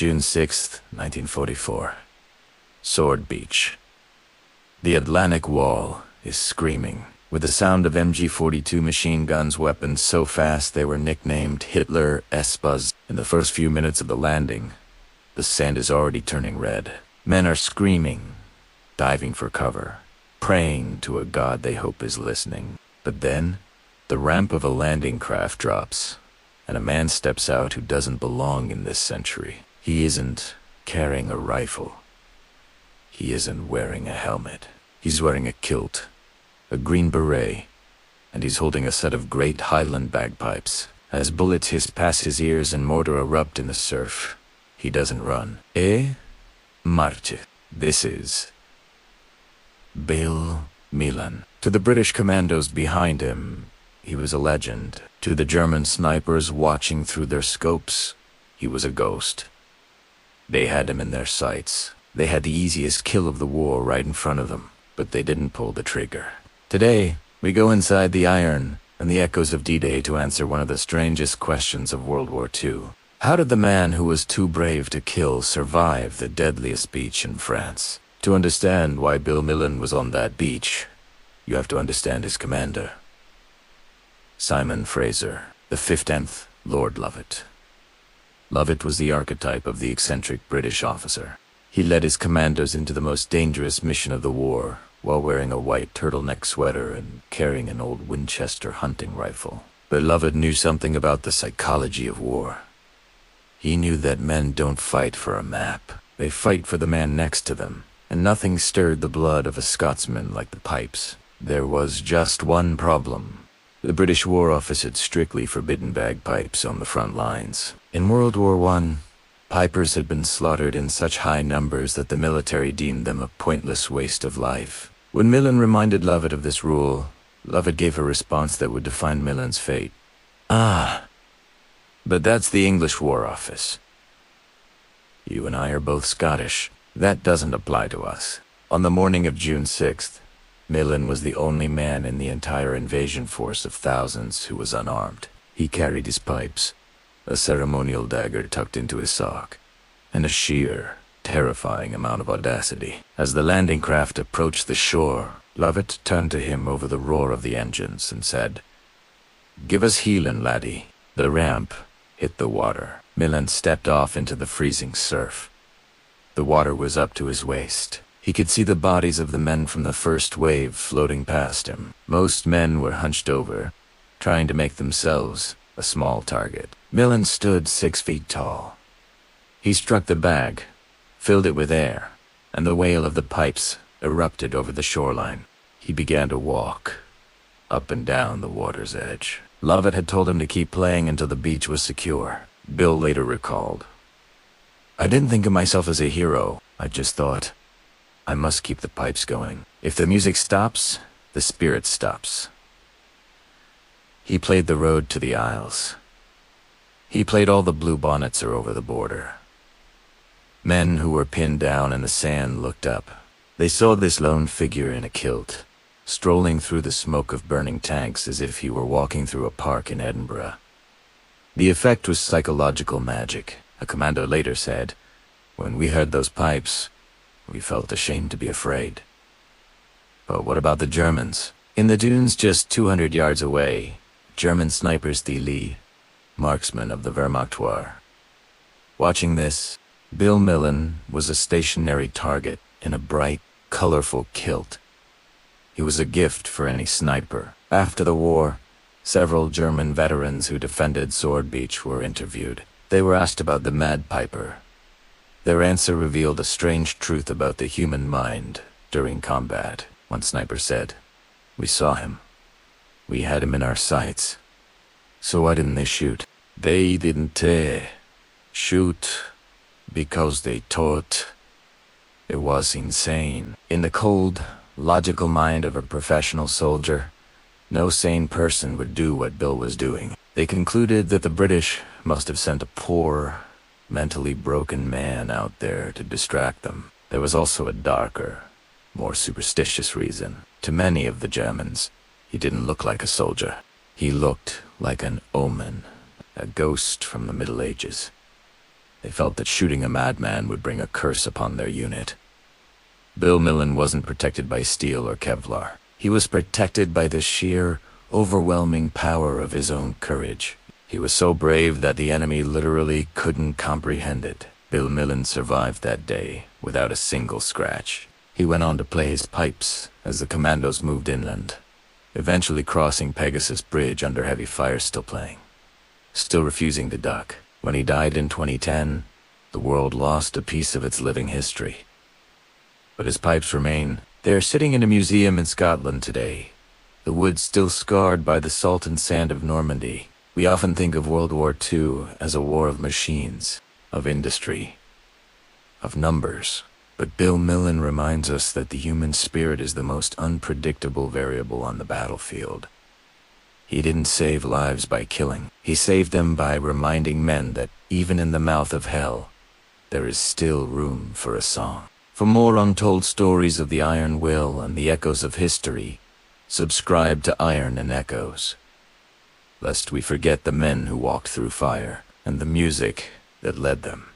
June 6th, 1944. Sword Beach. The Atlantic Wall is screaming, with the sound of MG-42 machine guns, weapons so fast they were nicknamed Hitler's Buzz. In the first few minutes of the landing, the sand is already turning red. Men are screaming, diving for cover, praying to a god they hope is listening. But then, the ramp of a landing craft drops, and a man steps out who doesn't belong in this century. He isn't carrying a rifle. He isn't wearing a helmet. He's wearing a kilt, a green beret, and he's holding a set of Great Highland Bagpipes. As bullets hiss past his ears and mortar erupt in the surf, he doesn't run. Marche. This is Bill Millin. To the British commandos behind him, he was a legend. To the German snipers watching through their scopes, he was a ghost. They had him in their sights. They had the easiest kill of the war right in front of them, but they didn't pull the trigger. Today, we go inside the iron and the echoes of D-Day to answer one of the strangest questions of World War II. How did the man who was too brave to kill survive the deadliest beach in France? To understand why Bill Millin was on that beach, you have to understand his commander. Simon Fraser, the 15th Lord Lovat. Lovat was the archetype of the eccentric British officer. He led his commandos into the most dangerous mission of the war, while wearing a white turtleneck sweater and carrying an old Winchester hunting rifle. But Lovat knew something about the psychology of war. He knew that men don't fight for a map. They fight for the man next to them, and nothing stirred the blood of a Scotsman like the pipes. There was just one problem. The British War Office had strictly forbidden bagpipes on the front lines. In World War I, pipers had been slaughtered in such high numbers that the military deemed them a pointless waste of life. When Millin reminded Lovat of this rule, Lovat gave a response that would define Millin's fate. But that's the English War Office. You and I are both Scottish. That doesn't apply to us. On the morning of June 6th, Millin was the only man in the entire invasion force of thousands who was unarmed. He carried his pipes, a ceremonial dagger tucked into his sock, and a sheer, terrifying amount of audacity. As the landing craft approached the shore, Lovat turned to him over the roar of the engines and said, "Give us heelin', laddie." The ramp hit the water. Millin stepped off into the freezing surf. The water was up to his waist. He could see the bodies of the men from the first wave floating past him. Most men were hunched over, trying to make themselves a small target. Millin stood 6 feet tall. He struck the bag, filled it with air, and the wail of the pipes erupted over the shoreline. He began to walk, up and down the water's edge. Lovat had told him to keep playing until the beach was secure. Bill later recalled, "I didn't think of myself as a hero. I just thought, I must keep the pipes going. If the music stops, the spirit stops." He played the road to the Isles. He played All the Blue Bonnets Are Over the Border. Men who were pinned down in the sand looked up. They saw this lone figure in a kilt, strolling through the smoke of burning tanks as if he were walking through a park in Edinburgh. The effect was psychological magic. A commando later said, "When we heard those pipes, we felt ashamed to be afraid." But what about the Germans? In the dunes just 200 yards away, German snipers Thiele, marksman of the Wehrmacht. Watching this, Bill Millin was a stationary target in a bright, colorful kilt. He was a gift for any sniper. After the war, several German veterans who defended Sword Beach were interviewed. They were asked about the Mad Piper. Their answer revealed a strange truth about the human mind during combat. One sniper said, "We saw him. We had him in our sights. So why didn't they shoot? They didn't shoot because they thought it was insane." In the cold, logical mind of a professional soldier, no sane person would do what Bill was doing. They concluded that the British must have sent a poor, mentally broken man out there to distract them. There was also a darker, more superstitious reason. To many of the Germans, he didn't look like a soldier. He looked like an omen, a ghost from the Middle Ages. They felt that shooting a madman would bring a curse upon their unit. Bill Millin wasn't protected by steel or Kevlar. He was protected by the sheer, overwhelming power of his own courage. He was so brave that the enemy literally couldn't comprehend it. Bill Millin survived that day without a single scratch. He went on to play his pipes as the commandos moved inland, eventually crossing Pegasus Bridge under heavy fire, still playing, still refusing to duck. When he died in 2010, the world lost a piece of its living history. But his pipes remain. They are sitting in a museum in Scotland today, the woods still scarred by the salt and sand of Normandy. We often think of World War II as a war of machines, of industry, of numbers. But Bill Millin reminds us that the human spirit is the most unpredictable variable on the battlefield. He didn't save lives by killing. He saved them by reminding men that even in the mouth of hell, there is still room for a song. For more untold stories of the Iron Will and the echoes of history, subscribe to Iron and Echoes, lest we forget the men who walked through fire and the music that led them.